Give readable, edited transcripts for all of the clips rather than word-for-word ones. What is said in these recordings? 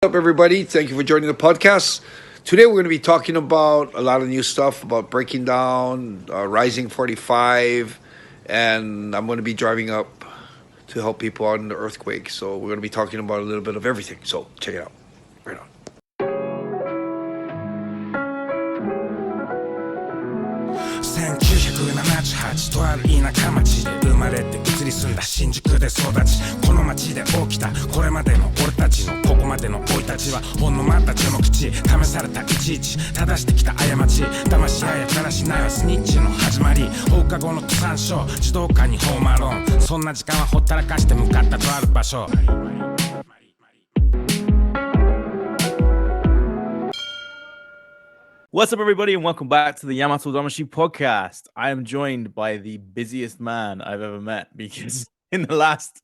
What's up, everybody? Thank you for joining the podcast. Today, we're going to be talking about a lot of new stuff about breaking down Rising 45, and I'm going to be driving up to help people on the earthquake. So, we're going to be talking about a little bit of everything. So, check it out. Right on. 1978とある田舎町で生まれて移り住んだ新宿で育ちこの町で起きたこれまでの俺たちのここまでの生い立ちはほんのまた序の口試されたいちいち正してきた過ち騙し合いやからしないはスニッチの始まり放課後の登山所児童館にホームアローンそんな時間はほったらかして向かったとある場所What's up, everybody, and welcome back to the Yamatodamashii podcast. I am joined by the busiest man I've ever met because in the last,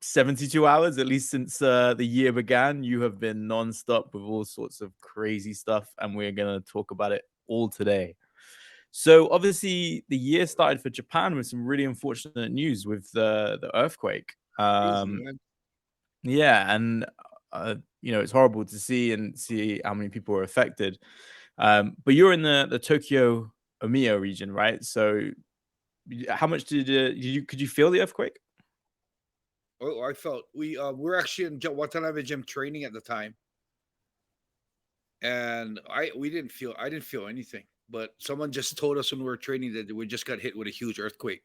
72 hours, at least since the year began, you have been non-stop with all sorts of crazy stuff, and we're going to talk about it all today. So, obviously, the year started for Japan with some really unfortunate news with the earthquake. It's horrible to see how many people were affected. But you're in the Tokyo Omiya region, right? So how much could you feel the earthquake? Oh, I felt we're actually in Watanabe Gym training at the time, and I didn't feel anything. But someone just told us when we were training that we just got hit with a huge earthquake.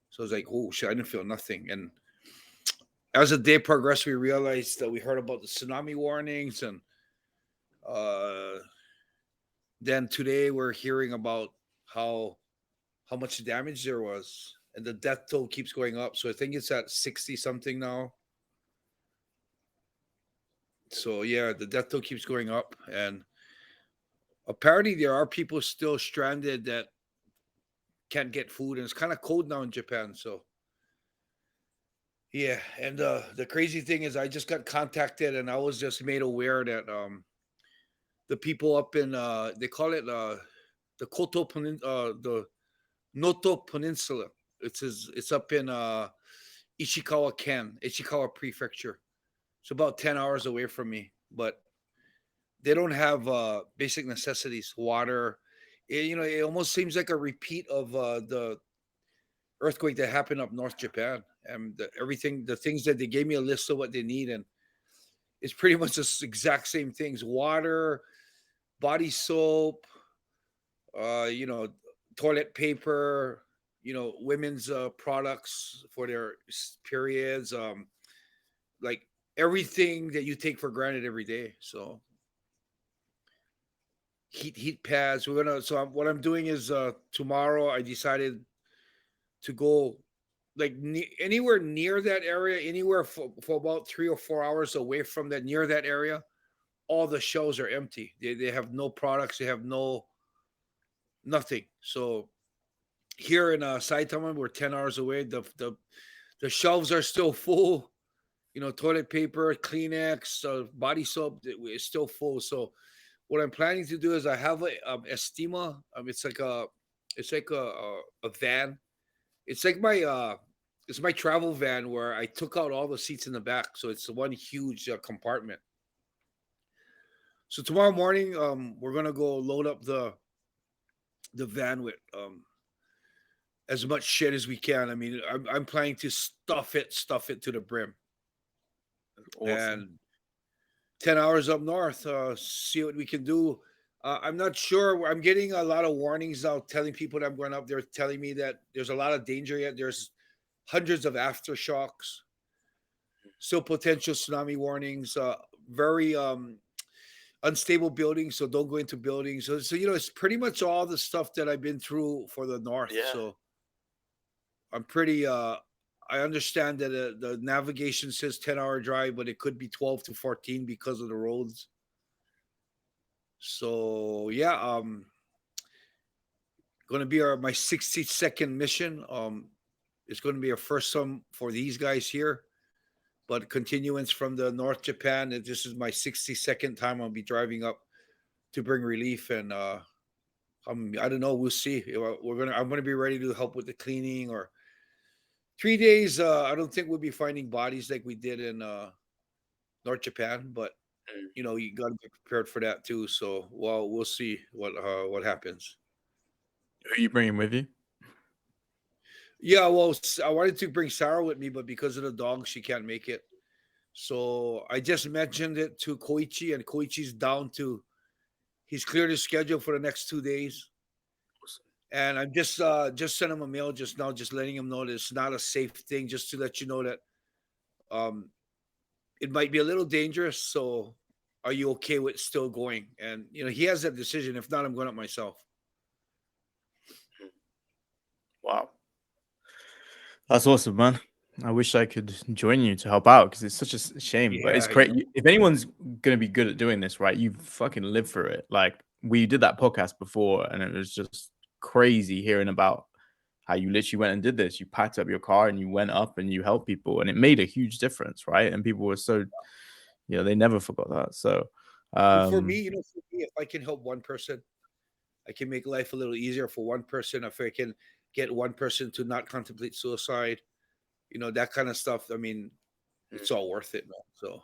So I was like, oh shit, I didn't feel nothing. And as the day progressed, we realized that we heard about the tsunami warnings, and then today we're hearing about how much damage there was, and the death toll keeps going up. So I think it's at 60 something now. So yeah, the death toll keeps going up, and apparently there are people still stranded that can't get food, and it's kind of cold now in Japan. So yeah, and the crazy thing is, I just got contacted, and I was just made aware that the people up in they call it the the Noto Peninsula. It's up in Ishikawa Prefecture. It's about 10 hours away from me, but they don't have basic necessities, water. It almost seems like a repeat of the earthquake that happened up North Japan, and the things that they gave me a list of what they need, and it's pretty much the exact same things: water, body soap, toilet paper, women's products for their periods, like everything that you take for granted every day. So heat pads. What I'm doing is tomorrow I decided to go like anywhere near that area, anywhere for about 3 or 4 hours away from that, near that area. All the shelves are empty. They have no products. They have nothing. So here in Saitama, we're 10 hours away. The shelves are still full. Toilet paper, Kleenex, body soap is still full. So what I'm planning to do is I have a Estima. It's like a van. It's like it's my travel van where I took out all the seats in the back, so it's one huge compartment. So tomorrow morning, we're gonna go load up the van with as much shit as we can. I mean, I'm planning to stuff it to the brim. Awesome. And 10 hours up north, see what we can do. I'm not sure. I'm getting a lot of warnings now telling people that I'm going up there, telling me that there's a lot of danger yet. There's hundreds of aftershocks, still potential tsunami warnings, very unstable buildings, so don't go into buildings. So it's pretty much all the stuff that I've been through for the north. Yeah. So I'm pretty I understand that the navigation says 10-hour drive, but it could be 12 to 14 because of the roads. So yeah, going to be my 60-second mission. It's going to be a first time for these guys here, but continuance from the North Japan. And this is my 62nd time I'll be driving up to bring relief, and I don't know. We'll see. I'm gonna be ready to help with the cleaning. Or 3 days, I don't think we'll be finding bodies like we did in North Japan, but you got to be prepared for that too. So, well, we'll see what happens. Who are you bringing with you? Yeah, well, I wanted to bring Sarah with me, but because of the dog, she can't make it. So I just mentioned it to Koichi, and Koichi's down to. He's cleared his schedule for the next 2 days, and I'm just sent him a mail just now, just letting him know that it's not a safe thing. Just to let you know that um, it might be a little dangerous. So, are you okay with still going? And he has that decision. If not, I'm going up myself. Wow. That's awesome, man. I wish I could join you to help out because it's such a shame. But it's Yeah, great. If anyone's going to be good at doing this, right, you fucking live for it. Like, we did that podcast before, and it was just crazy hearing about how you literally went and did this. You packed up your car and you went up and you helped people, and it made a huge difference, right? And people were so, they never forgot that. So, for me, if I can help one person, I can make life a little easier for one person. If I can get one person to not contemplate suicide, that kind of stuff. I mean, it's all worth it, man. So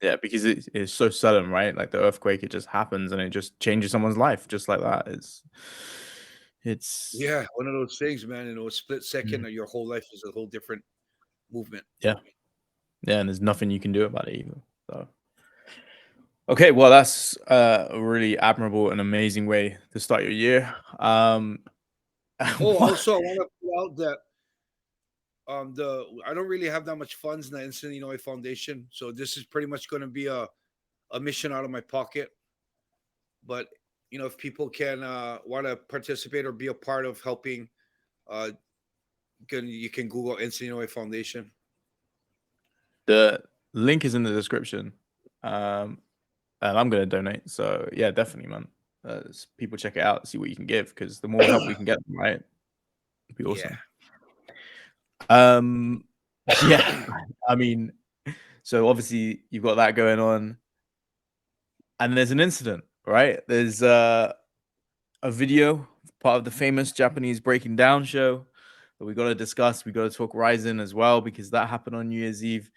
yeah, because it's so sudden, right? Like the earthquake, it just happens and it just changes someone's life just like that. It's yeah, one of those things, man. A split second, Mm. your whole life is a whole different movement. Yeah, and there's nothing you can do about it either. So okay, well, that's a really admirable and amazing way to start your year. Oh, what- also, I want to put out that I don't really have that much funds in the Enson and Inoue Foundation, so this is pretty much going to be a mission out of my pocket. But if people can want to participate or be a part of helping, uh, you can Google Enson and Inoue Foundation. the link is in the description, and I'm gonna donate. So yeah, definitely, man. People check it out, see what you can give, because the more help we can get them, right, it'd be awesome. Yeah, I mean, so obviously you've got that going on, and there's an incident, right? There's a video, part of the famous Japanese breaking down show that we got to discuss. We got to talk RIZIN as well because that happened on New Year's Eve.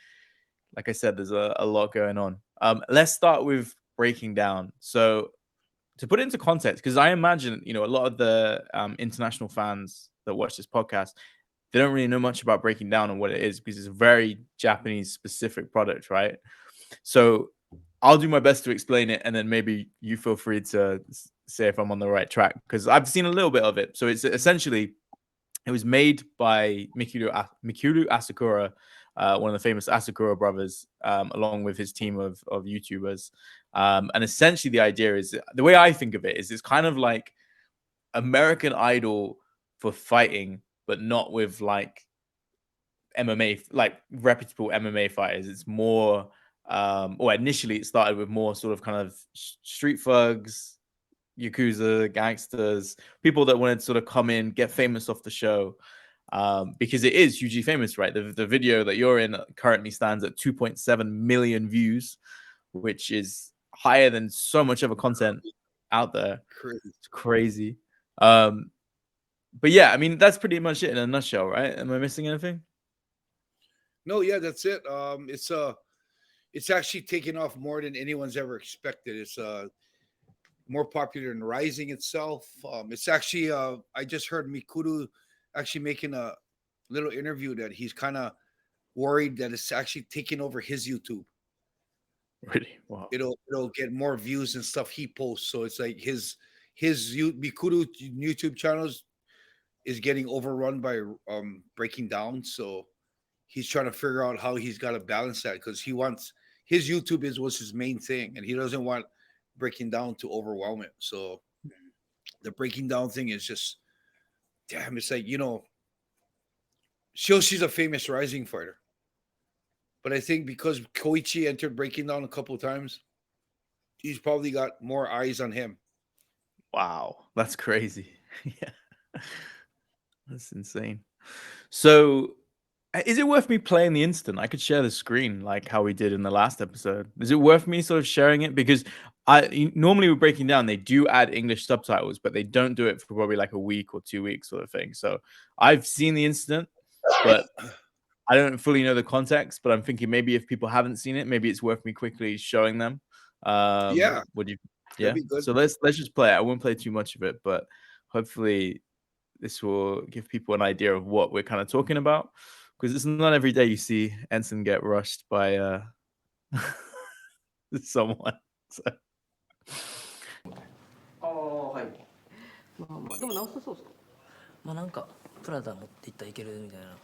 Like I said, there's a lot going on. Let's start with breaking down. So to put it into context, because I imagine a lot of the international fans that watch this podcast, they don't really know much about breaking down and what it is because it's a very Japanese specific product, right? So I'll do my best to explain it, and then maybe you feel free to say if I'm on the right track because I've seen a little bit of it. So it's essentially, it was made by Mikuru Asakura, one of the famous Asakura brothers, along with his team of YouTubers. And essentially, the idea is, the way I think of it is, it's kind of like American Idol for fighting, but not with like MMA, like reputable MMA fighters. It's more, or initially it started with more sort of kind of street thugs, Yakuza, gangsters, people that wanted to sort of come in, get famous off the show. Because it is hugely famous, right? The video that you're in currently stands at 2.7 million views, which is higher than so much other content out there. It's crazy. But yeah, I mean, that's pretty much it in a nutshell, right? Am I missing anything? No, yeah, that's it. It's actually taken off more than anyone's ever expected. It's more popular than RIZIN itself. It's actually I just heard Mikuru actually making a little interview that he's kind of worried that it's actually taking over his YouTube. Really? Wow. It'll get more views and stuff he posts. So it's like Mikuru YouTube channels is getting overrun by breaking down. So he's trying to figure out how he's got to balance that because he wants his YouTube was his main thing, and he doesn't want breaking down to overwhelm it. So the breaking down thing is just damn. It's like Shoshi's a famous rising fighter, but I think because Koichi entered breaking down a couple of times, he's probably got more eyes on him. Wow, that's crazy. Yeah, that's insane. So, is it worth me playing the instant? I could share the screen like how we did in the last episode. Is it worth me sort of sharing it? Because normally with breaking down, they do add English subtitles, but they don't do it for probably like a week or 2 weeks sort of thing. So I've seen the incident, but I don't fully know the context, but I'm thinking maybe if people haven't seen it, maybe it's worth me quickly showing them. Yeah, Would you? that'd Yeah. be good. So let's just play it. I won't play too much of it, but hopefully this will give people an idea of what we're kind of talking about, because it's not every day you see Enson get rushed by someone. So. ああはいまあまあでも直せそうですかまあなんかプラダ持っていったらいけるみたいな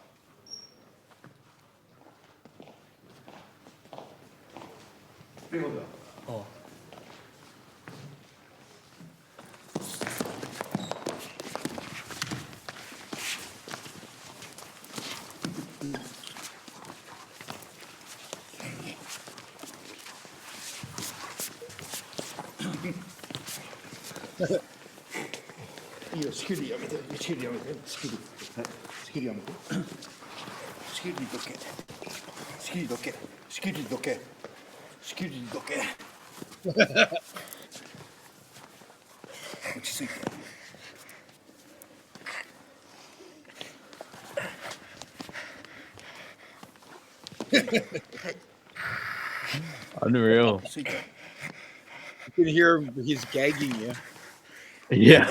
ということだああ いいよ、仕切りやめて、仕切りやめて、仕切り、はい、仕切りやめて、仕切りどけ、仕切りどけ、仕切りどけ、仕切りどけ。落ち着いて。Unreal. Sit down. You can hear him, he's gagging you. Yeah.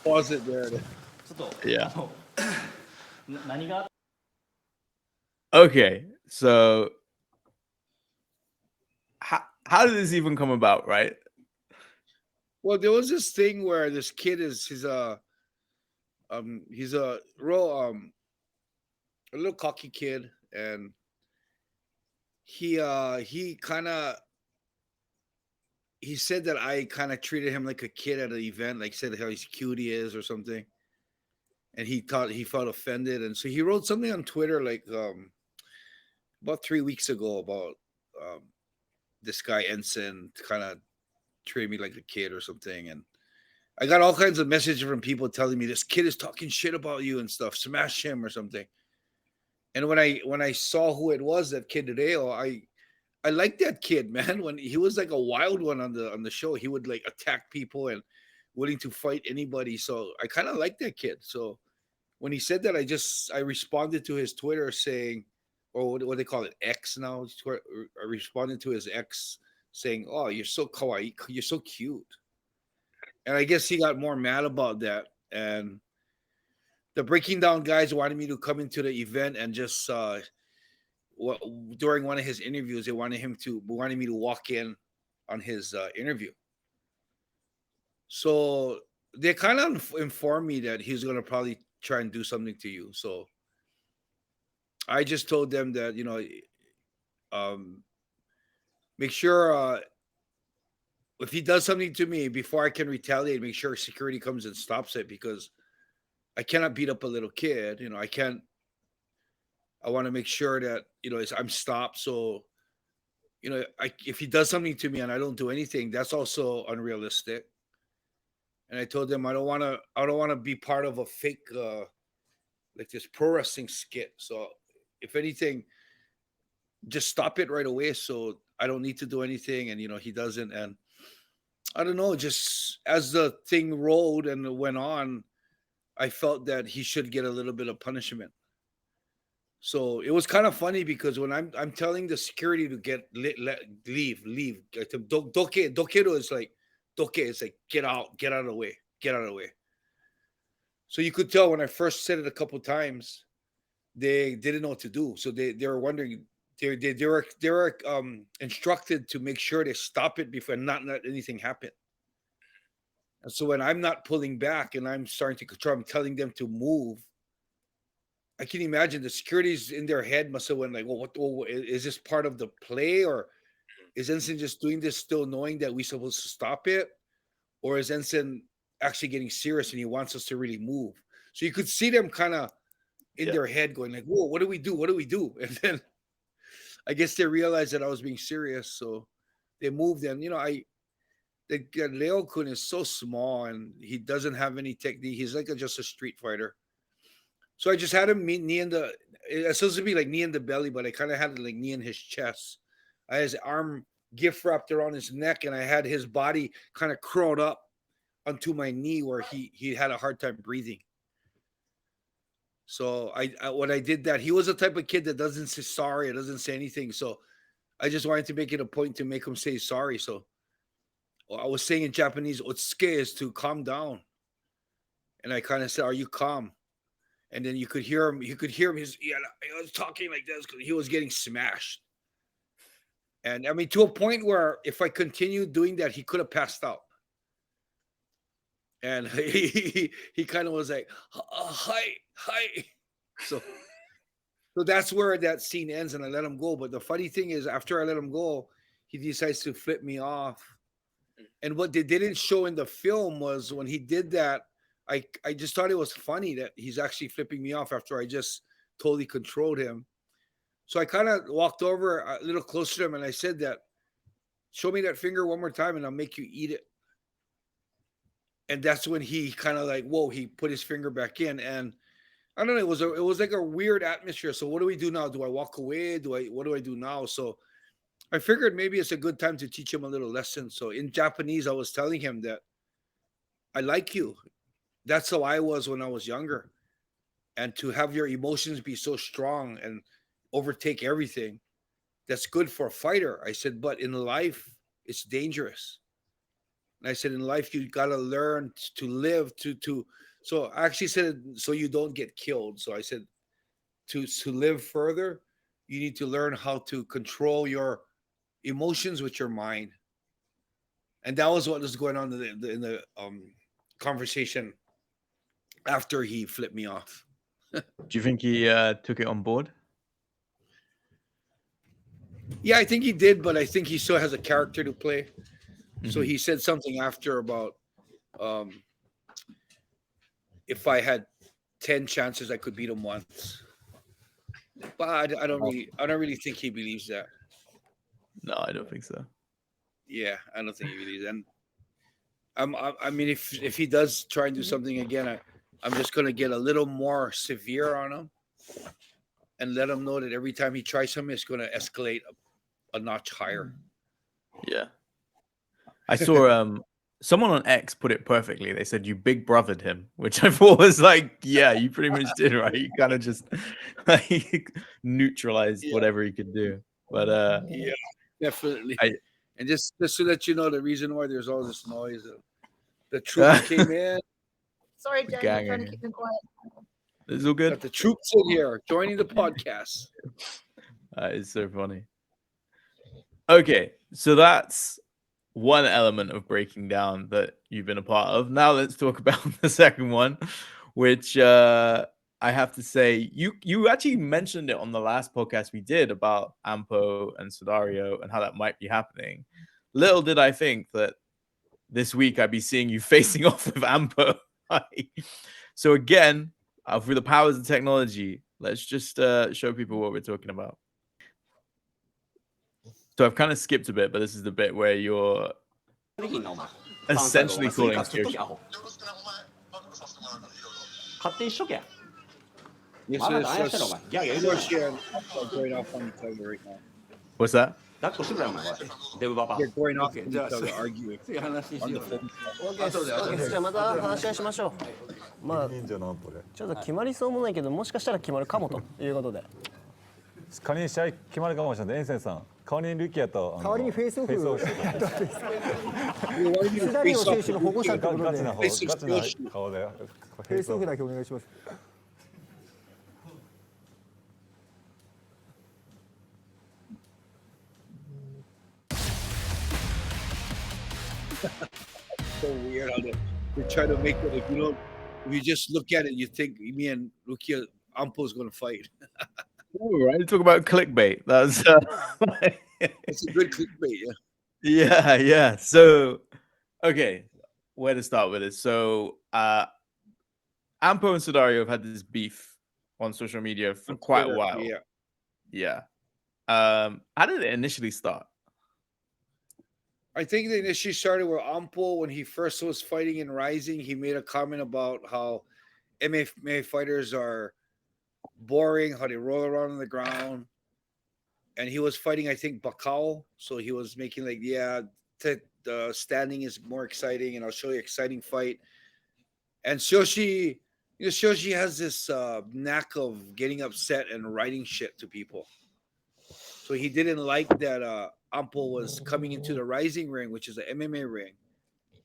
Pause it there. ちょっと Yeah. 何が Okay. So how did this even come about, right? Well, there was this thing where this kid he's a real a little cocky kid, and he said that I kind of treated him like a kid at an event, like said how he's cute he is or something. And he felt offended. And so he wrote something on Twitter like about 3 weeks ago about this guy Enson kind of treated me like a kid or something. And I got all kinds of messages from people telling me this kid is talking shit about you and stuff, smash him or something. And when I saw who it was, that kid today, I liked that kid, man. When he was like a wild one on the show, he would like attack people and willing to fight anybody. So I kind of like that kid. So when he said that, I responded to his Twitter saying, or what they call it, X now. I responded to his ex saying, "Oh, you're so kawaii, you're so cute." And I guess he got more mad about that. And the Breaking Down guys wanted me to come into the event and just during one of his interviews, they wanted me to walk in on his interview. So they kind of informed me that he's going to probably try and do something to you. So I just told them that, make sure if he does something to me before I can retaliate, make sure security comes and stops it, because I cannot beat up a little kid. I want to make sure that, I'm stopped. So, if he does something to me and I don't do anything, that's also unrealistic. And I told them I don't want to be part of a fake like this pro wrestling skit. So if anything, just stop it right away. So I don't need to do anything. And he doesn't. And I don't know, just as the thing rolled and it went on, I felt that he should get a little bit of punishment. So it was kind of funny because when I'm telling the security to leave, dokedo is like doke is like get out of the way, get out of the way. So you could tell when I first said it a couple times, they didn't know what to do. So they were wondering, they were instructed to make sure they stop it before not let anything happen. And so when I'm not pulling back and I'm starting to control, I'm telling them to move. I can imagine the security's in their head must have went like, well, is this part of the play, or is Enson just doing this still knowing that we're supposed to stop it? Or is Enson actually getting serious and he wants us to really move? So you could see them kind of in their head going like, whoa, what do we do? What do we do? And then I guess they realized that I was being serious. So they moved. And, Leo Kun is so small and he doesn't have any technique. He's like just a street fighter. So I just had him knee in the, it's supposed to be like knee in the belly, but I kind of had it like knee in his chest. I had his arm gift wrapped around his neck and I had his body kind of curled up onto my knee where he had a hard time breathing. So when I did that, he was the type of kid that doesn't say sorry, it doesn't say anything. So I just wanted to make it a point to make him say sorry. So I was saying in Japanese, "Otsuke" is to calm down, and I kind of said, "Are you calm?" And then you could hear him. You could hear him. He was talking like this because he was getting smashed. And I mean, to a point where if I continued doing that, he could have passed out. And he kind of was like, "Hi, hi." So that's where that scene ends, and I let him go. But the funny thing is, after I let him go, he decides to flip me off. And what they didn't show in the film was when he did that, I just thought it was funny that he's actually flipping me off after I just totally controlled him. So I kind of walked over a little closer to him and I said that, "Show me that finger one more time and I'll make you eat it." And that's when he kind of like, whoa, he put his finger back in. And I don't know, it was like a weird atmosphere. So what do we do now? Do I walk away? What do I do now? So I figured maybe it's a good time to teach him a little lesson. So in Japanese, I was telling him that I like you. That's how I was when I was younger. And to have your emotions be so strong and overtake everything, that's good for a fighter. I said, but in life, it's dangerous. And I said, in life, you got to learn to live, so I actually said, so you don't get killed. So I said, to live further, you need to learn how to control your emotions with your mind. And that was what was going on in the conversation after he flipped me off. Do you think he took it on board? Yeah, I think he did, but I think he still has a character to play. So he said something after about if I had 10 chances, I could beat him once. But I don't really think he believes that. No, I don't think so. Yeah, I don't think he believes. And I mean, if he does try and do something again, I'm just gonna get a little more severe on him and let him know that every time he tries something, it's gonna escalate a notch higher. Yeah. I saw someone on X put it perfectly. They said you big brothered him, which I thought was like, yeah, you pretty much did, right? You kind of just like neutralized whatever he could do. But yeah, definitely. I, and just to let you know, the reason why there's all this noise, the troops came in. Sorry, Jen, I'm trying to keep them quiet. It's all good. Got the troops in here joining the podcast. It's so funny. Okay, so that's one element of breaking down that you've been a part of. Now let's talk about the second one, which I have to say, you actually mentioned it on the last podcast we did about Anpo and Sudario and how that might be happening. Little did I think that this week I'd be seeing you facing off with Anpo. So again, through the powers of technology, let's just show people what we're talking about. So I've kind of skipped a bit, but this is the bit where you're essentially calling Tsuyoshi. What's that? They're going off each other arguing on the phone. じゃあまた話し合いしましょう。まあちょっと決まりそうもないけど、もしかしたら決まるかもということで。仮に試合決まるかもしれない。エンセンさん、代わりにルキアと代わりにフェイスオフしてスダリオ選手の保護者ってことでガチな顔でフェイスオフだけお願いします。So weird how they try to make it if you just look at it, you think me and Rukia Ampo is going to fight. All right, talk about clickbait. That's it's a good clickbait, yeah. So, okay, where to start with this? So, Ampo and Sudario have had this beef on social media for quite a while. Yeah. How did it initially start? I think they initially started with Ampo when he first was fighting in RIZIN. He made a comment about how MMA fighters are boring, how they roll around on the ground. And he was fighting, I think, Pacquiao. So he was making like, the standing is more exciting, and I'll show you an exciting fight. And Tsuyoshi, Tsuyoshi has this knack of getting upset and writing shit to people. So he didn't like that Anpo was coming into the RIZIN ring, which is an MMA ring,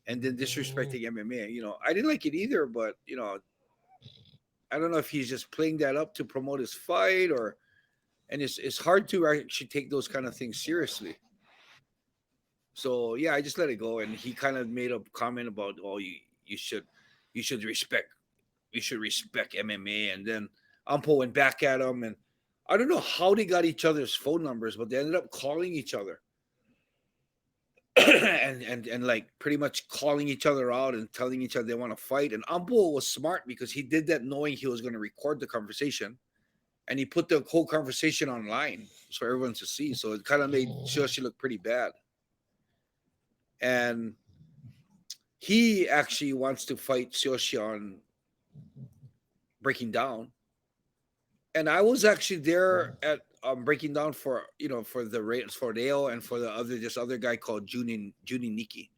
and then disrespecting MMA. I didn't like it either, but I don't know if he's just playing that up to promote his fight, and it's hard to actually take those kind of things seriously. So yeah, I just let it go, and he kind of made a comment about, oh, you should respect MMA, and then Ampo went back at him, and I don't know how they got each other's phone numbers, but they ended up calling each other, and like pretty much calling each other out and telling each other they want to fight. And Ampo was smart because he did that knowing he was going to record the conversation, and he put the whole conversation online for everyone to see. So it kind of made Tsuyoshi look pretty bad. And he actually wants to fight Tsuyoshi on Breaking Down. And I was actually there at Breaking Down for Dale and for this other guy called Junin Nikki.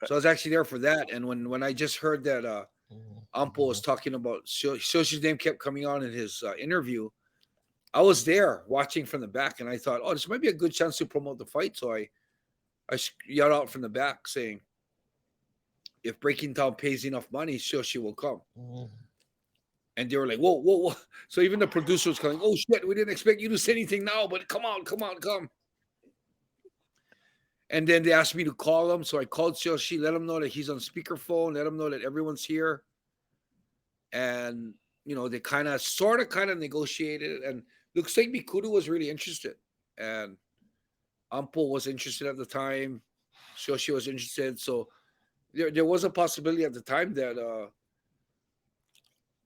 So I was actually there for that. And when I just heard that Ampo was talking about Tsuyoshi, name kept coming on in his interview, I was there watching from the back, and I thought, oh, this might be a good chance to promote the fight. So I yelled out from the back saying, if Breaking Down pays enough money, Tsuyoshi will come. And they were like, whoa, whoa, whoa. So even the producer was going, oh, shit, we didn't expect you to say anything now, but come on. And then they asked me to call him. So I called Tsuyoshi, let him know that he's on speakerphone, let him know that everyone's here. And, they sort of negotiated. And looks like Mikudu was really interested. And Ampo was interested at the time. Tsuyoshi was interested. So there was a possibility at the time that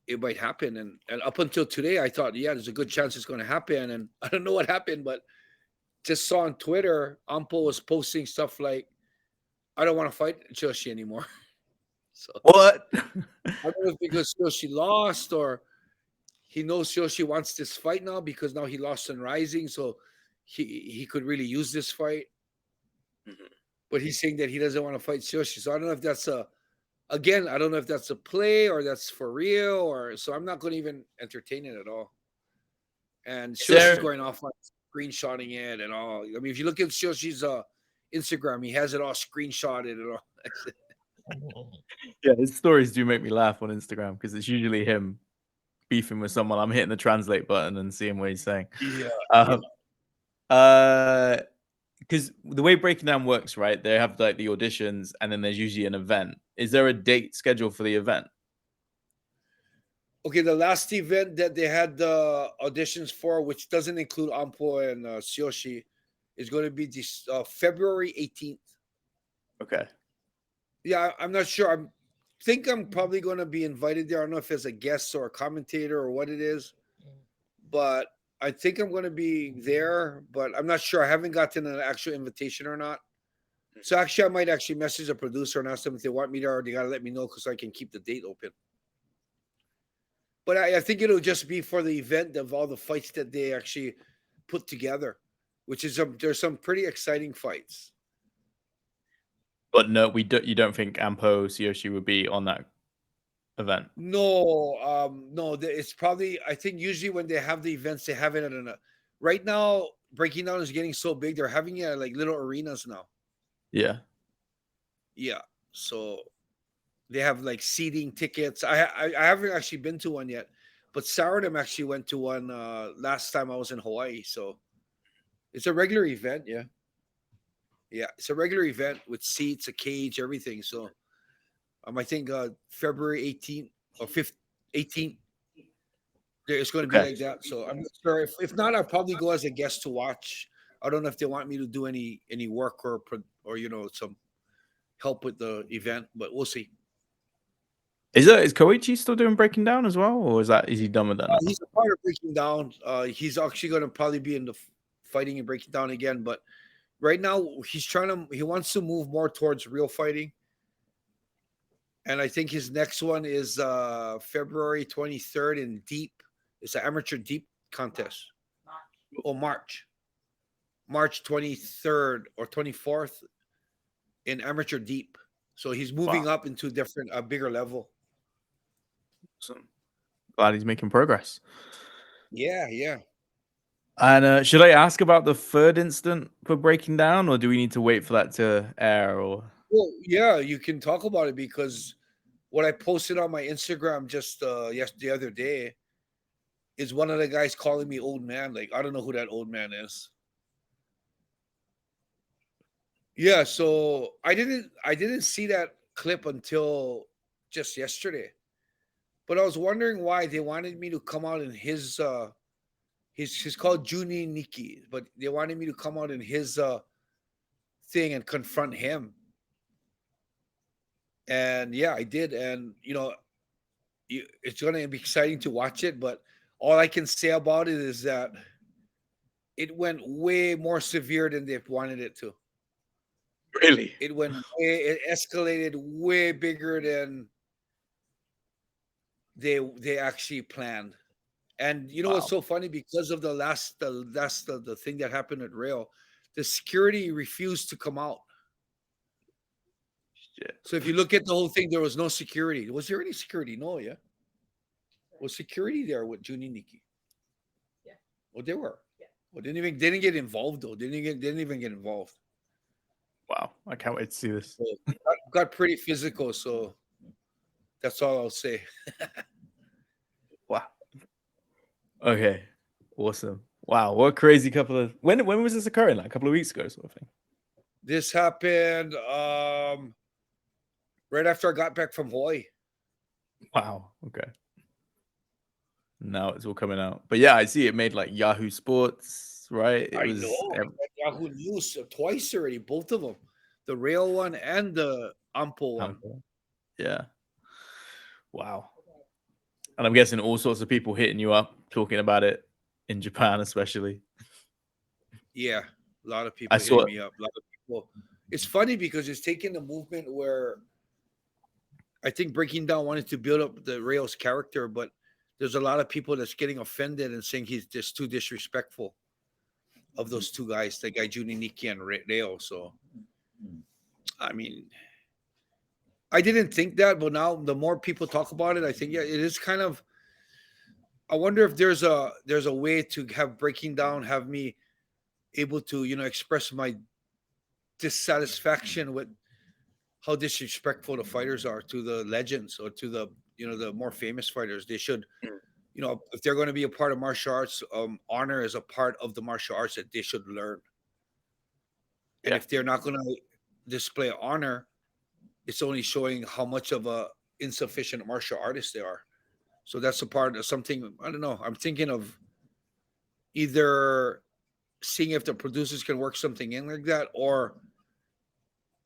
it might happen. And up until today, I thought, yeah, there's a good chance it's going to happen. And I don't know what happened, but just saw on Twitter, Ampo was posting stuff like, I don't want to fight Tsuyoshi anymore. So What? I don't know if because Tsuyoshi lost, or he knows Tsuyoshi wants this fight now because now he lost in RIZIN, so he could really use this fight. Mm-hmm. But he's saying that he doesn't want to fight Tsuyoshi. So I don't know if that's I don't know if that's a play or that's for real, so I'm not going to even entertain it at all. And Tsuyoshi going off on screenshotting it and all. I mean, if you look at Tsushi's Instagram, he has it all screenshotted and all. Yeah, his stories do make me laugh on Instagram because it's usually him beefing with someone. I'm hitting the translate button and seeing what he's saying. Yeah. Because the way Breaking Down works, right? They have like the auditions, and then there's usually an event. Is there a date scheduled for the event? Okay, the last event that they had the auditions for, which doesn't include Ampo and Tsuyoshi, is going to be this February 18th. Okay. Yeah, I'm not sure. I think I'm probably going to be invited there. I don't know if as a guest or a commentator or what it is, but I think I'm going to be there, but I'm not sure. I haven't gotten an actual invitation or not. So actually, I might actually message the producer and ask them if they want me there, or they got to let me know because I can keep the date open. But I think it'll just be for the event of all the fights that they actually put together, which is there's some pretty exciting fights. But no, you don't think Ampo Tsuyoshi would be on that event? No, no. It's probably, I think usually when they have the events, they have it at right now. Breaking Down is getting so big; they're having it at like little arenas now. Yeah. So they have like seating tickets. I haven't actually been to one yet, but Saradam actually went to one last time I was in Hawaii. So it's a regular event. Yeah, it's a regular event with seats, a cage, everything. So I think February 18th or 18th, it's going to be like that. So I'm not sure. If not, I'll probably go as a guest to watch. I don't know if they want me to do any work or some help with the event, but we'll see. Is Koichi still doing Breaking Down as well, or is he done with that? He's a part of Breaking Down. He's actually going to probably be in the fighting and Breaking Down again, but right now he wants to move more towards real fighting. And I think his next one is February 23rd in Deep. It's an amateur Deep contest. March 23rd or 24th. in amateur deep. So he's moving up into a bigger level. Awesome. Glad he's making progress. Yeah, yeah. And should I ask about the third instant for breaking down, or do we need to wait for that to air? Or Well, yeah, you can talk about it because what I posted on my Instagram just the other day is one of the guys calling me old man. Like, I don't know who that old man is. Yeah, so I didn't see that clip until just yesterday. But I was wondering why they wanted me to come out in his he's called Suguru Nii, but they wanted me to come out in his thing and confront him. And yeah, I did. And it's going to be exciting to watch it, but all I can say about it is that it went way more severe than they wanted it to. really? It escalated way bigger than they actually planned. And what's so funny, because of the thing that happened at Rail, the security refused to come out. Shit. So if you look at the whole thing, there was no security. Was there any security? No, yeah. Was security there with Suguru Nii? Yeah. Well, they were. Yeah. Well, didn't get involved though. Didn't even get involved. Wow, I can't wait to see this. So got pretty physical. So that's all I'll say. Wow. Okay. Awesome. Wow, what a crazy couple of when was this occurring? Like a couple of weeks ago, sort of thing. This happened right after I got back from Hawaii. Wow. Okay. Now it's all coming out. But yeah, I see it made like Yahoo Sports, right? I know. Yahoo News twice already, both of them, the Rail one and the Anpo one. Yeah. Wow. And I'm guessing all sorts of people hitting you up, talking about it in Japan, especially. Yeah, a lot of people hitting me up. A lot of people. It's funny because it's taking a movement where I think Breaking Down wanted to build up the Rail's character, but there's a lot of people that's getting offended and saying he's just too disrespectful of those two guys, the guy Suguru Nii and Rail. So, I mean, I didn't think that, but now the more people talk about it, I think it is kind of. I wonder if there's a way to have Breaking Down have me able to express my dissatisfaction with how disrespectful the fighters are to the legends or to the the more famous fighters. They should, if they're going to be a part of martial arts, honor is a part of the martial arts that they should learn. And if they're not going to display honor, it's only showing how much of a insufficient martial artist they are. So that's a part of something. I don't know. I'm thinking of either seeing if the producers can work something in like that, or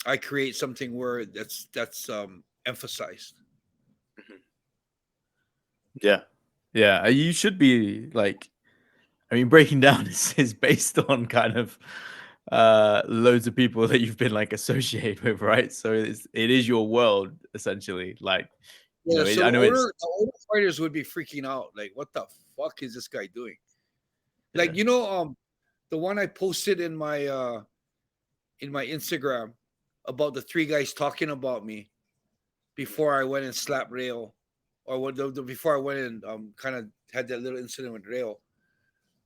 I create something where that's emphasized. Yeah. You should be like, I mean, Breaking Down is based on kind of loads of people that you've been like associated with, right? So it is your world essentially. Like, so I know the older fighters would be freaking out. Like, what the fuck is this guy doing? Like, the one I posted in my Instagram about the three guys talking about me before I went and slapped Rail, or before I went and kind of had that little incident with Rail.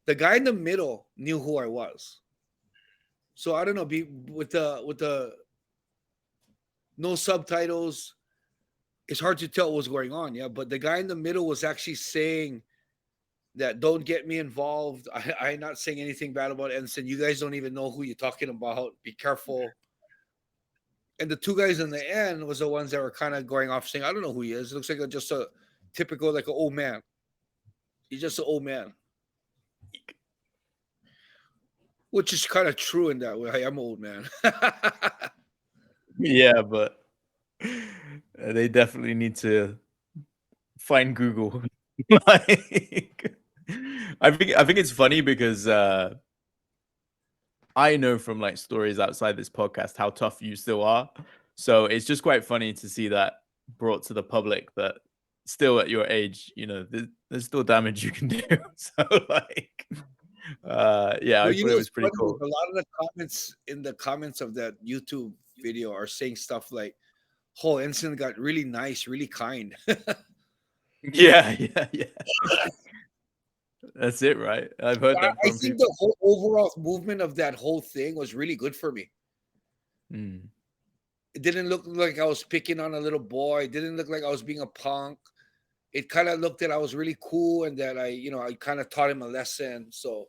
The guy in the middle knew who I was. So I don't know, with the no subtitles, it's hard to tell what was going on. Yeah, but the guy in the middle was actually saying that don't get me involved. I'm not saying anything bad about Enson. You guys don't even know who you're talking about. Be careful. And the two guys in the end was the ones that were kind of going off saying, I don't know who he is. It looks like just a typical, like an old man. He's just an old man. Which is kind of true in that way. I am an old man. Yeah, but they definitely need to find Google. Like, I think it's funny because I know from like stories outside this podcast how tough you still are. So it's just quite funny to see that brought to the public that still at your age, there's still damage you can do. So like, I thought it was pretty cool. A lot of the comments of that YouTube video are saying stuff like, "Oh, Enson got really nice, really kind." Yeah. That's it, right? I've heard that I from think people. the whole overall movement of that whole thing was really good for me. Mm. It didn't look like I was picking on a little boy. It didn't look like I was being a punk. It kind of looked that I was really cool and that I kind of taught him a lesson. So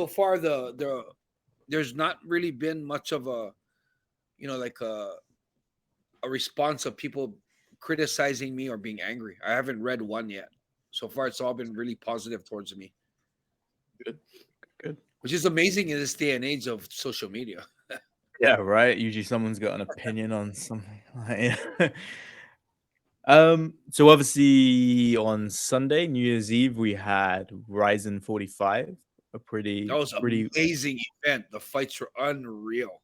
far there's not really been much of a, like a response of people criticizing me or being angry. I haven't read one yet. So far it's all been really positive towards me. Good. Which is amazing in this day and age of social media. Yeah, right. Usually someone's got an opinion on something. So obviously on Sunday, New Year's Eve, we had RIZIN 45, a That pretty was an amazing event. The fights were unreal.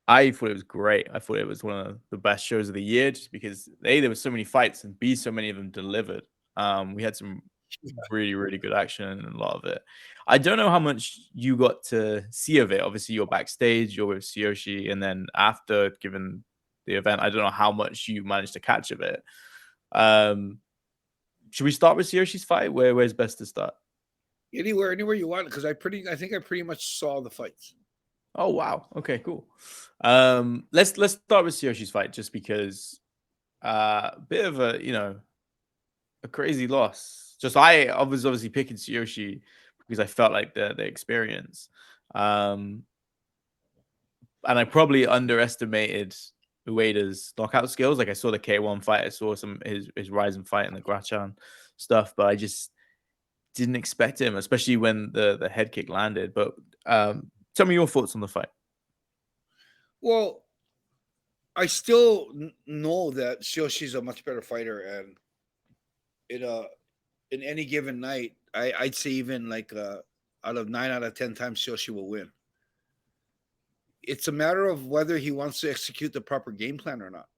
I thought it was great. I thought it was one of the best shows of the year just because A, there were so many fights, and B, so many of them delivered. We had some really, really good action and a lot of it. I don't know how much you got to see of it. Obviously, you're backstage, you're with Tsuyoshi, and then after, given the event, I don't know how much you managed to catch of it. Should we start with Tsuyoshi's fight? Where's best to start? Anywhere you want, because I think I pretty much saw the fights. Oh wow. Okay, cool. Let's start with Tsuyoshi's fight just because a bit of a crazy loss. Just I was obviously picking Tsuyoshi because I felt like the experience. And I probably underestimated Ueda's knockout skills. Like I saw the K1 fight, I saw some his RIZIN fight and the Grachan stuff, but I just didn't expect him, especially when the head kick landed. But tell me your thoughts on the fight. Well, I still know that Tsuyoshi a much better fighter, and in any given night, I'd say even like out of 9 out of 10 times, Tsuyoshi will win. It's a matter of whether he wants to execute the proper game plan or not.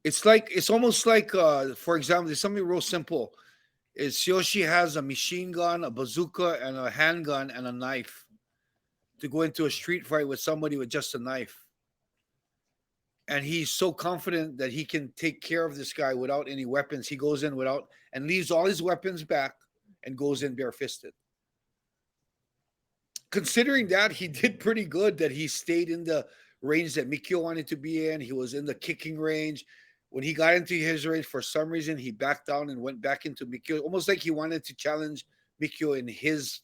It's almost like, for example, there's something real simple. Is Tsuyoshi has a machine gun, a bazooka, and a handgun and a knife to go into a street fight with somebody with just a knife. And he's so confident that he can take care of this guy without any weapons. He goes in without and leaves all his weapons back and goes in barefisted. Considering that, he did pretty good that he stayed in the range that Mikio wanted to be in. He was in the kicking range. When he got into his range, for some reason, he backed down and went back into Mikio, almost like he wanted to challenge Mikio in his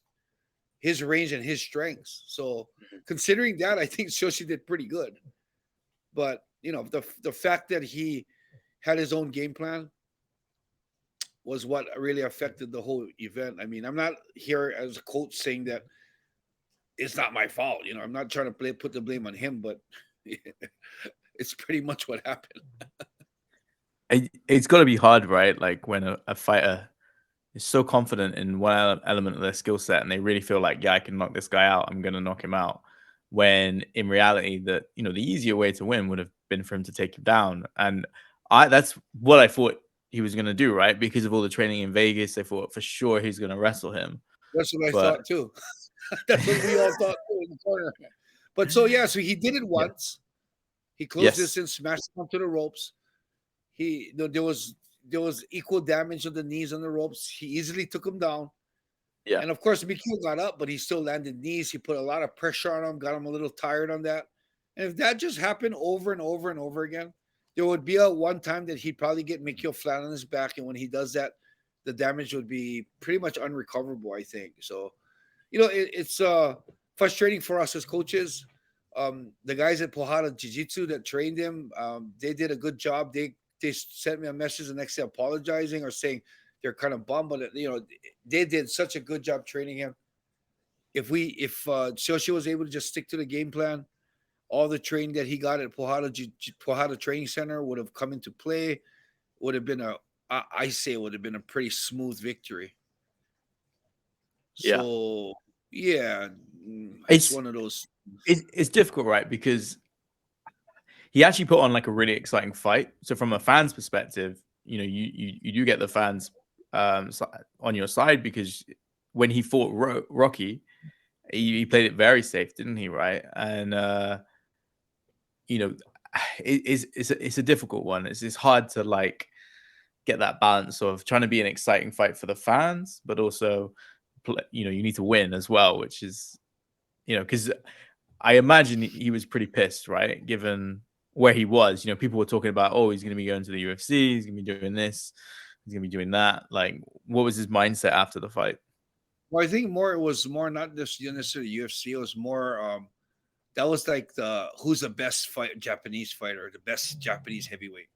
range and his strengths. So considering that, I think Tsuyoshi did pretty good. But the fact that he had his own game plan was what really affected the whole event. I mean, I'm not here as a coach saying that it's not my fault. I'm not trying to put the blame on him, but it's pretty much what happened. It's got to be hard, right? Like when a fighter is so confident in one element of their skill set and they really feel like, yeah, I can knock this guy out. I'm going to knock him out. When in reality, the easier way to win would have been for him to take him down. And that's what I thought he was going to do, right? Because of all the training in Vegas, I thought for sure he's going to wrestle him. That's what I thought too. That's what we all thought too in the corner. But so he did it once. He closed this and smashed him onto the ropes. There was equal damage on the knees on the ropes. He easily took him down. Yeah. And of course, Mikio got up, but he still landed knees. He put a lot of pressure on him, got him a little tired on that. And if that just happened over and over and over again, there would be a one time that he'd probably get Mikio flat on his back. And when he does that, the damage would be pretty much unrecoverable, I think. So, it's frustrating for us as coaches. The guys at Pohara Jiu-Jitsu that trained him, they did a good job. They sent me a message the next day apologizing or saying they're kind of bummed, but they did such a good job training him. If Tsuyoshi was able to just stick to the game plan, all the training that he got at Pohara Training Center would have come into play. Would have been it would have been a pretty smooth victory. So it's one of those. It's difficult, right? Because he actually put on like a really exciting fight. So from a fan's perspective, you do get the fans on your side because when he fought Rocky, he played it very safe, didn't he? Right. And you know, it's a difficult one. It's hard to like get that balance of trying to be an exciting fight for the fans, but also, you know, you need to win as well, which is, you know, because I imagine he was pretty pissed, right? Given where he was, you know, people were talking about, oh, he's going to be going to the UFC, he's going to be doing this, he's going to be doing that. Like, what was his mindset after the fight? Well, I think it was more not just necessarily UFC. It was more that was like who's the best Japanese fighter, the best Japanese heavyweight,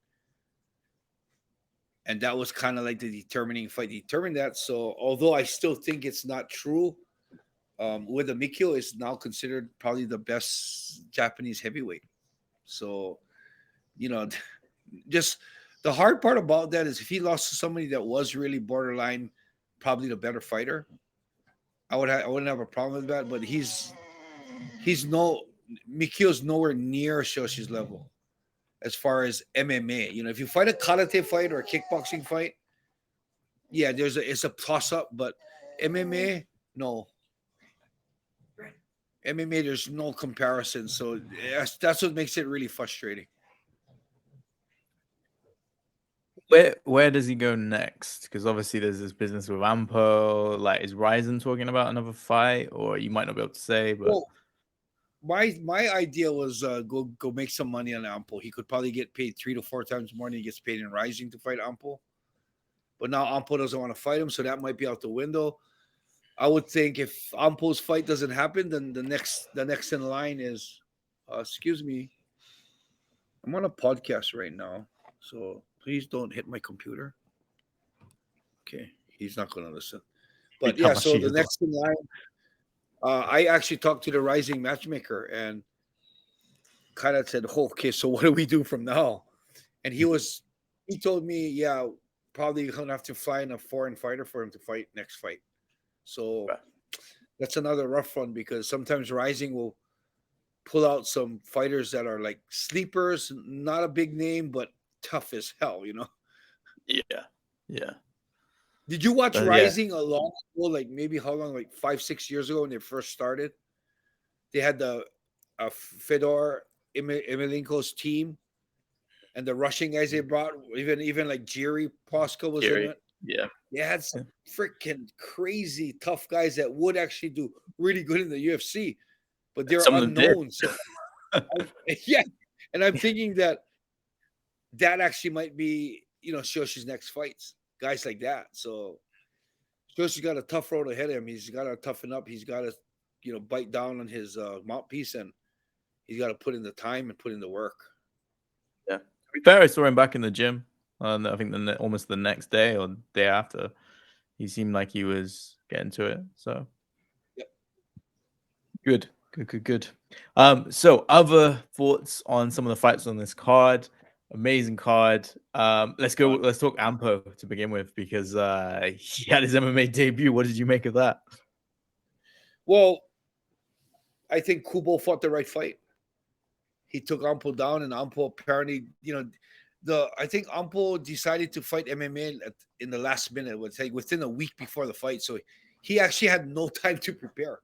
and that was kind of like the determining fight. Determined that. So although I still think it's not true, with Mikio is now considered probably the best Japanese heavyweight. So, you know, just the hard part about that is if he lost to somebody that was really borderline, probably the better fighter, I wouldn't have a problem with that. But Mikio's nowhere near Shoshi's level as far as MMA. You know, if you fight a karate fight or a kickboxing fight, yeah, it's a toss up. But MMA, no. MMA, there's no comparison. So that's what makes it really frustrating. Where does he go next? Because obviously there's this business with Anpo. Like, is RIZIN talking about another fight, or you might not be able to say? But well, my idea was go make some money on Anpo. He could probably get paid 3 to 4 times more than he gets paid in RIZIN to fight Anpo. But now Anpo doesn't want to fight him, so that might be out the window. I would think if Ampo's fight doesn't happen, then the next in line is, excuse me, I'm on a podcast right now, so please don't hit my computer. Okay, he's not going to listen. But yeah, so the next in line, I actually talked to the RIZIN matchmaker and kind of said, oh, okay, so what do we do from now? And he told me, yeah, probably you're going to have to fly in a foreign fighter for him to fight next fight. So that's another rough one because sometimes RIZIN will pull out some fighters that are like sleepers, not a big name, but tough as hell, you know? Yeah. Did you watch Yeah. RIZIN a long ago, like maybe how long, like 5-6 years ago when they first started? They had the Fedor Emelianenko's team and the Russian guys they brought, even like Jerry Posca was in it. Yeah. They had some freaking crazy tough guys that would actually do really good in the UFC, but they're unknown. So, yeah, and I'm thinking that actually might be, you know, Shoshi's next fights, guys like that. So Shoshi's got a tough road ahead of him. He's got to toughen up. He's got to, you know, bite down on his mouthpiece, and he's got to put in the time and put in the work. Yeah. To be fair, I saw him back in the gym. I think almost the next day or day after, he seemed like he was getting to it. So, good. So, other thoughts on some of the fights on this card? Amazing card. Let's talk Anpo to begin with because he had his MMA debut. What did you make of that? Well, I think Kubo fought the right fight. He took Anpo down, and Anpo apparently, you know, I think Anpo decided to fight MMA in the last minute. It would say within a week before the fight, so he actually had no time to prepare.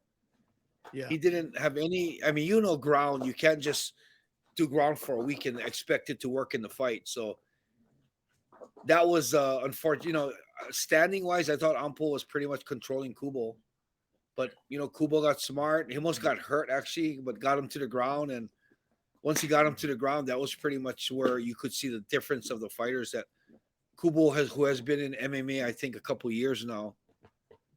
Yeah, he didn't have any. I mean, you know, ground. You can't just do ground for a week and expect it to work in the fight. So that was unfortunate. You know, standing wise, I thought Anpo was pretty much controlling Kubo, but you know, Kubo got smart. He almost got hurt actually, but got him to the ground, and once he got him to the ground, that was pretty much where you could see the difference of the fighters that Kubo who has been in MMA, I think, a couple years now,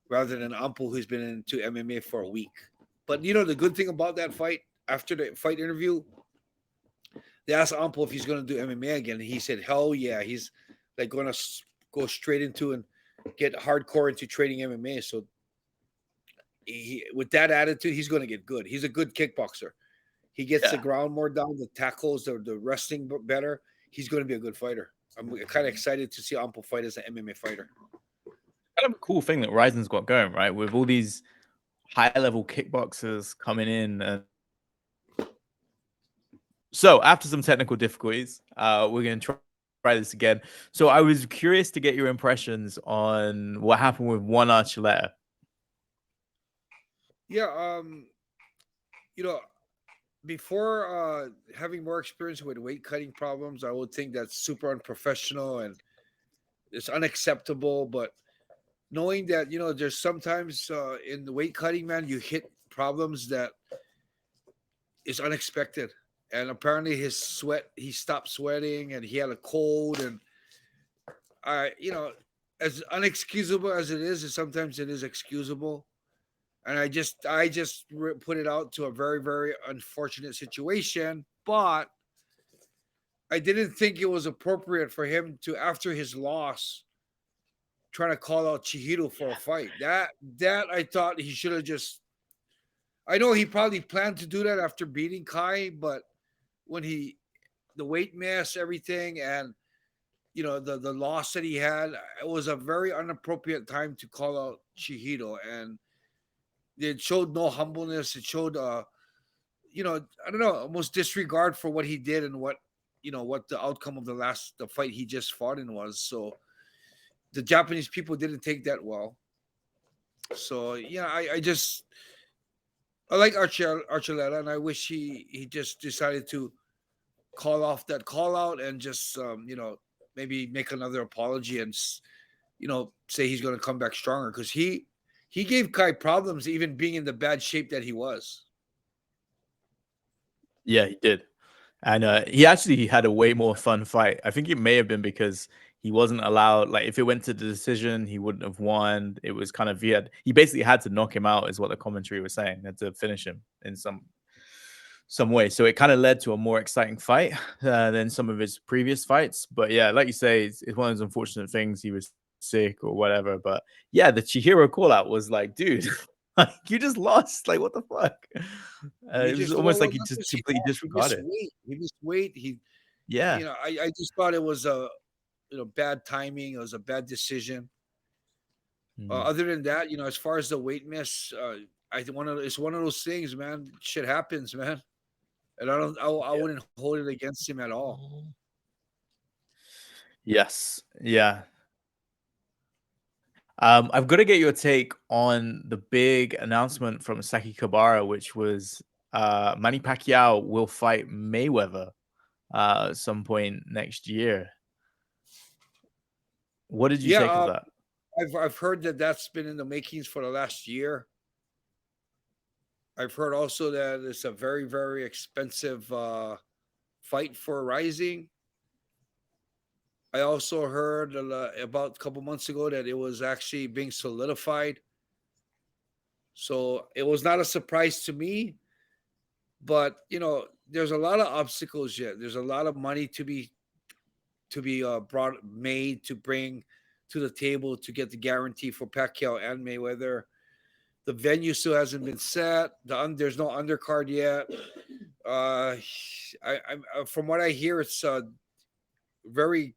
rather than Anpo, who's been into MMA for a week. But, you know, the good thing about that fight, after the fight interview, they asked Anpo if he's going to do MMA again. And he said, hell yeah. He's like going to go straight into and get hardcore into training MMA. So with that attitude, he's going to get good. He's a good kickboxer. He gets the ground more down, the tackles, the wrestling better. He's going to be a good fighter. I'm kind of excited to see Anpo fight as an MMA fighter. Kind of a cool thing that RIZIN's got going, right? With all these high-level kickboxers coming in. And so after some technical difficulties, we're going to try this again. So I was curious to get your impressions on what happened with Juan Archuleta. Yeah, you know, before having more experience with weight cutting problems, I would think that's super unprofessional and it's unacceptable. But knowing that there's sometimes in the weight cutting, man, you hit problems that is unexpected. And apparently he stopped sweating and he had a cold. And as unexcusable as it is, sometimes it is excusable. And I just put it out to a very, very unfortunate situation. But I didn't think it was appropriate for him to, after his loss, trying to call out Chihiro for a fight. That I thought he should have just. I know he probably planned to do that after beating Kai, but when the weight mass, everything, and the loss that he had, it was a very inappropriate time to call out Chihiro, and it showed no humbleness. It showed I don't know, almost disregard for what he did and what the outcome of the fight he just fought in was. So the Japanese people didn't take that well. So yeah, I like Archuleta, and I wish he just decided to call off that call out and just maybe make another apology and say he's going to come back stronger, because he gave Kai problems even being in the bad shape that he was. Yeah, he did. And he actually had a way more fun fight. I think it may have been because he wasn't allowed, like if it went to the decision, he wouldn't have won. It was kind of, he basically had to knock him out, is what the commentary was saying, had to finish him in some way. So it kind of led to a more exciting fight than some of his previous fights. But yeah, like you say, it's one of those unfortunate things. He was sick or whatever. But yeah, the Chihiro call out was like, dude, like you just lost. Like, what the fuck? It was almost like he just completely disregarded. He missed weight. Yeah. I just thought it was a bad timing. It was a bad decision. Other than that, as far as the weight miss, it's one of those things, man. Shit happens, man. And I wouldn't hold it against him at all. Yes. Yeah. I've got to get your take on the big announcement from Saki Kabara, which was Manny Pacquiao will fight Mayweather at some point next year. What did you think of that? I've heard that that's been in the makings for the last year. I've heard also that it's a very, very expensive fight for RIZIN. I also heard about a couple months ago that it was actually being solidified. So it was not a surprise to me. But there's a lot of obstacles yet. There's a lot of money to be made to bring to the table to get the guarantee for Pacquiao and Mayweather. The venue still hasn't been set. There's no undercard yet. From what I hear, it's very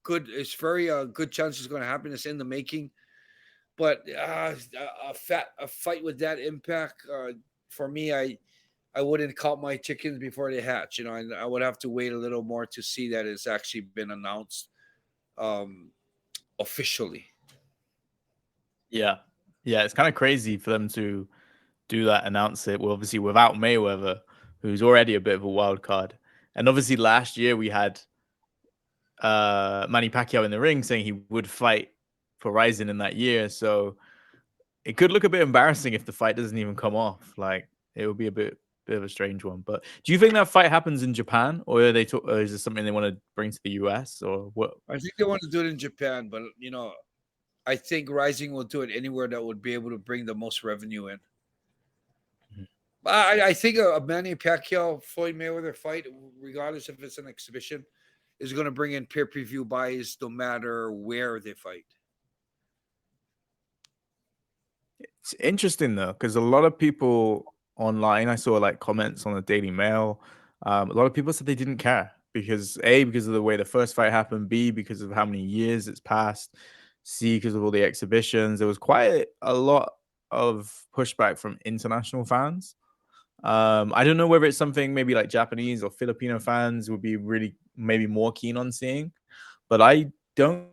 good. It's very good chance it's going to happen. It's in the making. But a fight with that impact, for me, I wouldn't count my chickens before they hatch. And I would have to wait a little more to see that it's actually been announced officially. Yeah. It's kind of crazy for them to do that, announce it. Well, obviously without Mayweather, who's already a bit of a wild card. And obviously last year we had Manny Pacquiao in the ring saying he would fight for RIZIN in that year. So it could look a bit embarrassing if the fight doesn't even come off. Like it would be a bit of a strange one. But do you think that fight happens in Japan, or are or is this something they want to bring to the US, or what? I think they want to do it in Japan, but I think RIZIN will do it anywhere that would be able to bring the most revenue in. I think a Manny Pacquiao Floyd Mayweather fight, regardless if it's an exhibition, is going to bring in pay-per-view buys no matter where they fight. It's interesting though, because a lot of people online, I saw like comments on the Daily Mail. A lot of people said they didn't care because because of the way the first fight happened, B, because of how many years it's passed, C, because of all the exhibitions. There was quite a lot of pushback from international fans. I don't know whether it's something maybe like Japanese or Filipino fans would be really maybe more keen on seeing, but I don't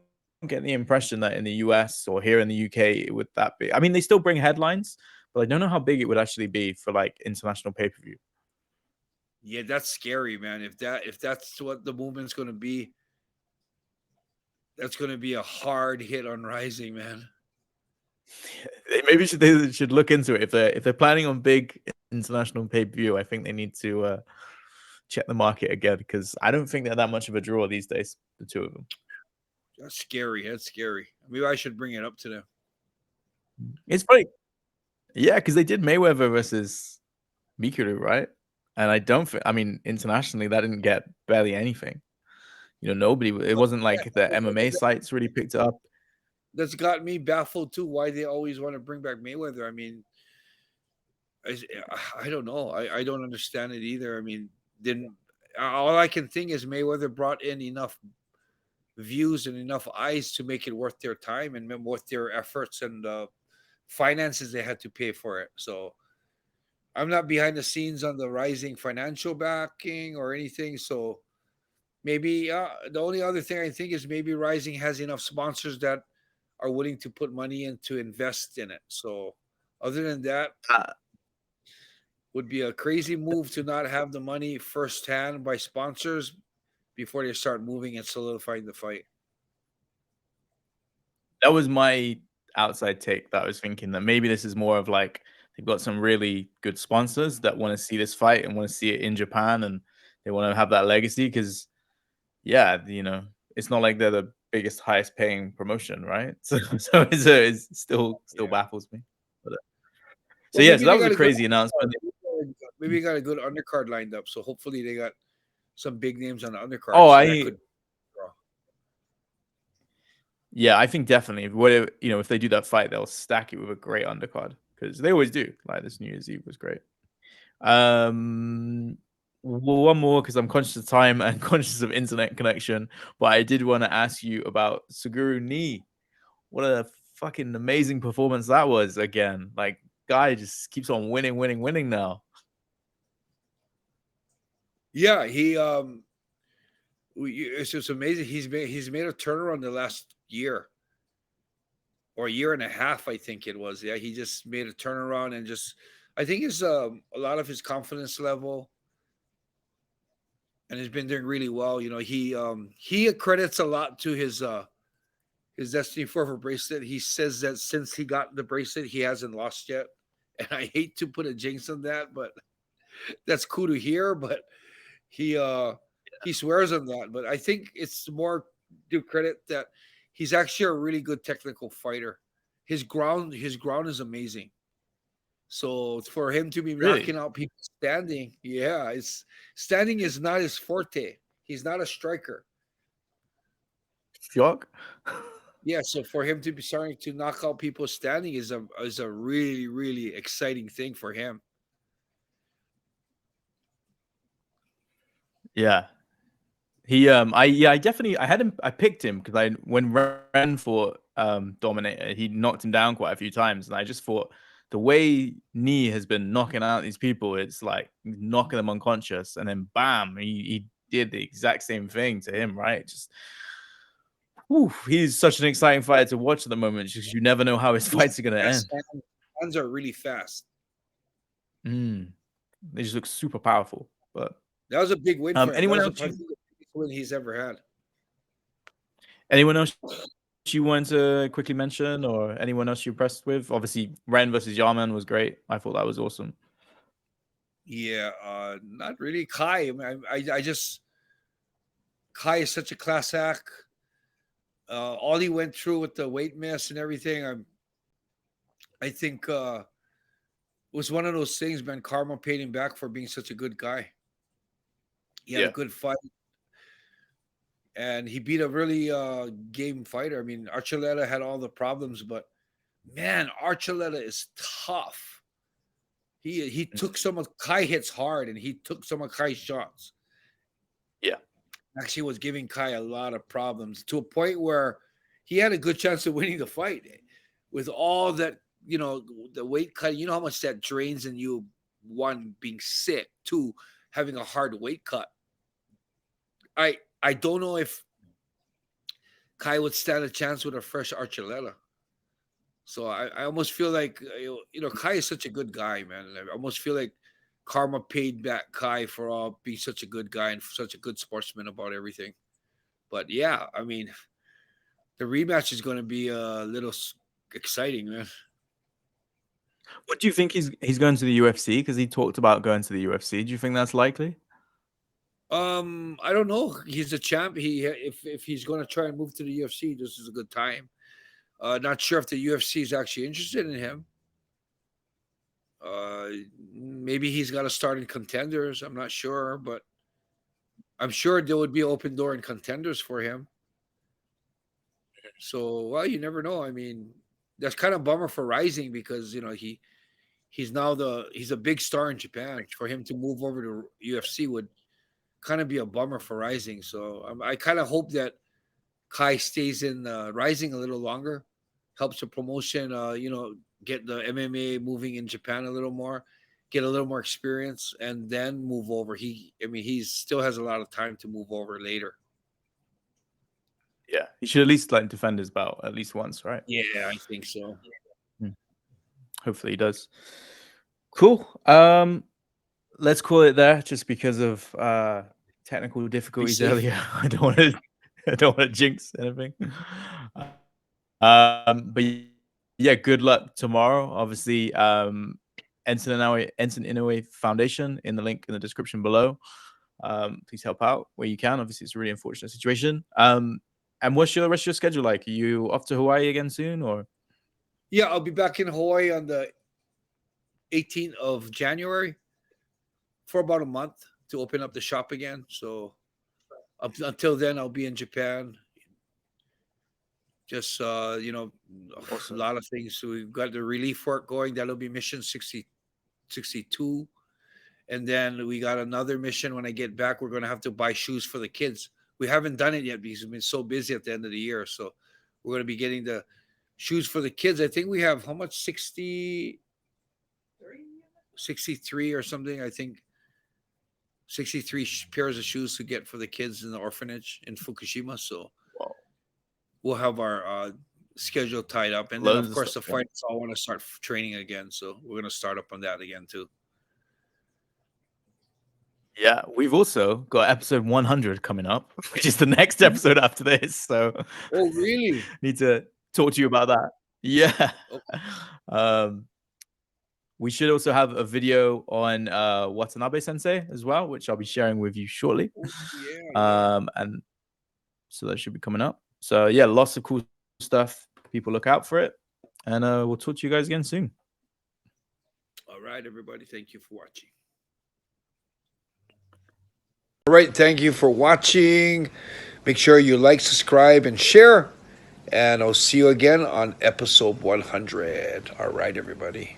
get the impression that in the US or here in the UK would that be. I mean, they still bring headlines, but I don't know how big it would actually be for like international pay-per-view. Yeah, that's scary, man. If that's what the movement's going to be, that's going to be a hard hit on Rising, man. Maybe they should look into it if they're planning on big international pay-per-view. I think they need to check the market again, because I don't think they're that much of a draw these days, the two of them. That's scary. That's scary. Maybe I should bring it up to them. It's funny, yeah, because they did Mayweather versus Mikuru, right? And I don't think, I mean, internationally that didn't get barely anything. You know, nobody. It wasn't like the MMA sites really picked it up. That's got me baffled too. Why they always want to bring back Mayweather? I mean, I don't know. I don't understand it either. I mean, didn't all I can think is Mayweather brought in enough views and enough eyes to make it worth their time and worth their efforts and finances they had to pay for it. So I'm not behind the scenes on the Rising financial backing or anything. So maybe the only other thing I think is maybe Rising has enough sponsors that are willing to put money in to invest in it. So other than that, would be a crazy move to not have the money firsthand by sponsors before they start moving and solidifying the fight. That was my outside take, that I was thinking that maybe this is more of like they've got some really good sponsors that want to see this fight and want to see it in Japan, and they want to have that legacy, because yeah, you know, it's not like they're the biggest, highest paying promotion, right? So it's still baffles me. But, so yeah, so that was a crazy announcement. Maybe they got a good undercard lined up, so hopefully they got some big names on the undercard. Oh, so yeah, I think definitely. Whatever, you know, if they do that fight, they'll stack it with a great undercard, because they always do. Like this New Year's Eve was great. Well, one more, because I'm conscious of time and conscious of internet connection. But I did want to ask you about Suguru Nii. What a fucking amazing performance that was again. Like, guy just keeps on winning now. Yeah, it's just amazing. He's made a turnaround the last year or a year and a half, I think it was. Yeah, he just made a turnaround and just I think it's a lot of his confidence level, and he's been doing really well. You know, he accredits a lot to his Destiny Forever bracelet. He says that since he got the bracelet, he hasn't lost yet. And I hate to put a jinx on that, but that's cool to hear. But he swears on that. But I think it's more to credit that he's actually a really good technical fighter. His ground is amazing. So for him to be knocking out people standing, yeah, standing is not his forte. He's not a striker. Shock. Yeah, so for him to be starting to knock out people standing is a really, really exciting thing for him. Yeah. He I definitely I picked him because when Ren fought Dominator, he knocked him down quite a few times, and I just thought the way Nii has been knocking out these people, it's like knocking them unconscious, and then bam, he did the exact same thing to him, right? Just he's such an exciting fighter to watch at the moment, because you never know how his fights are going to end. Hands are really fast. They just look super powerful. But that was a big win for him. Anyone else? The biggest win he's ever had. Anyone else you want to quickly mention, or anyone else you're impressed with? Obviously, Ren versus Yarman was great. I thought that was awesome. Yeah, not really. Kai. I mean, I just Kai is such a class act. All he went through with the weight miss and everything, I think was one of those things, man. Karma paid him back for being such a good guy. He had a good fight, and he beat a really game fighter. I mean, Archuleta had all the problems, but man, Archuleta is tough. He took some of Kai hits hard, and he took some of Kai's shots. Yeah. Actually was giving Kai a lot of problems, to a point where he had a good chance of winning the fight with all that, you know, the weight cut. You know how much that drains in you, one, being sick, two, having a hard weight cut. I don't know if Kai would stand a chance with a fresh Archuleta. So I almost feel like Kai is such a good guy, man. I almost feel like karma paid back Kai for all being such a good guy and such a good sportsman about everything. But yeah, I mean, the rematch is going to be a little exciting, man. What do you think he's going to the UFC? Because he talked about going to the UFC. Do you think that's likely? I don't know. He's a champ. If he's going to try and move to the UFC, this is a good time. Not sure if the UFC is actually interested in him. Maybe he's got to start in contenders. I'm not sure, but I'm sure there would be open door in contenders for him. So, well, you never know. I mean, that's kind of bummer for RIZIN because he's a big star in Japan. For him to move over to UFC would kind of be a bummer for RIZIN. So I kind of hope that Kai stays in RIZIN a little longer, helps the promotion. Get the MMA moving in Japan a little more, get a little more experience, and then move over. He still has a lot of time to move over later. Yeah, he should at least defend his belt at least once, right? Yeah, I think so. Hopefully he does. Cool. Let's call it there, just because of technical difficulties earlier. I don't want to jinx anything. But yeah, good luck tomorrow. Obviously, Enson Inoue Foundation in the link in the description below. Please help out where you can. Obviously, it's a really unfortunate situation. And what's the rest of your schedule like? Are you off to Hawaii again soon, or? Yeah, I'll be back in Hawaii on the 18th of January for about a month to open up the shop again. So until then, I'll be in Japan. Just awesome. A lot of things. So we've got the relief work going. That'll be mission 62. And then we got another mission when I get back. We're going to have to buy shoes for the kids. We haven't done it yet because we've been so busy at the end of the year. So we're going to be getting the shoes for the kids. I think we have how much? 63 or something. I think 63 pairs of shoes to get for the kids in the orphanage in Fukushima. So we'll have our schedule tied up. And then, of course, the fights all want to start training again. So we're going to start up on that again, too. Yeah, we've also got episode 100 coming up, which is the next episode after this. So, oh, really? Need to talk to you about that. Yeah. Okay. We should also have a video on Watanabe Sensei as well, which I'll be sharing with you shortly. Oh, yeah. And so that should be coming up. So yeah, lots of cool stuff. People look out for it, and we'll talk to you guys again soon. All right, everybody. Thank you for watching. All right, thank you for watching. Make sure you like, subscribe, and share. And I'll see you again on episode 100. All right, everybody.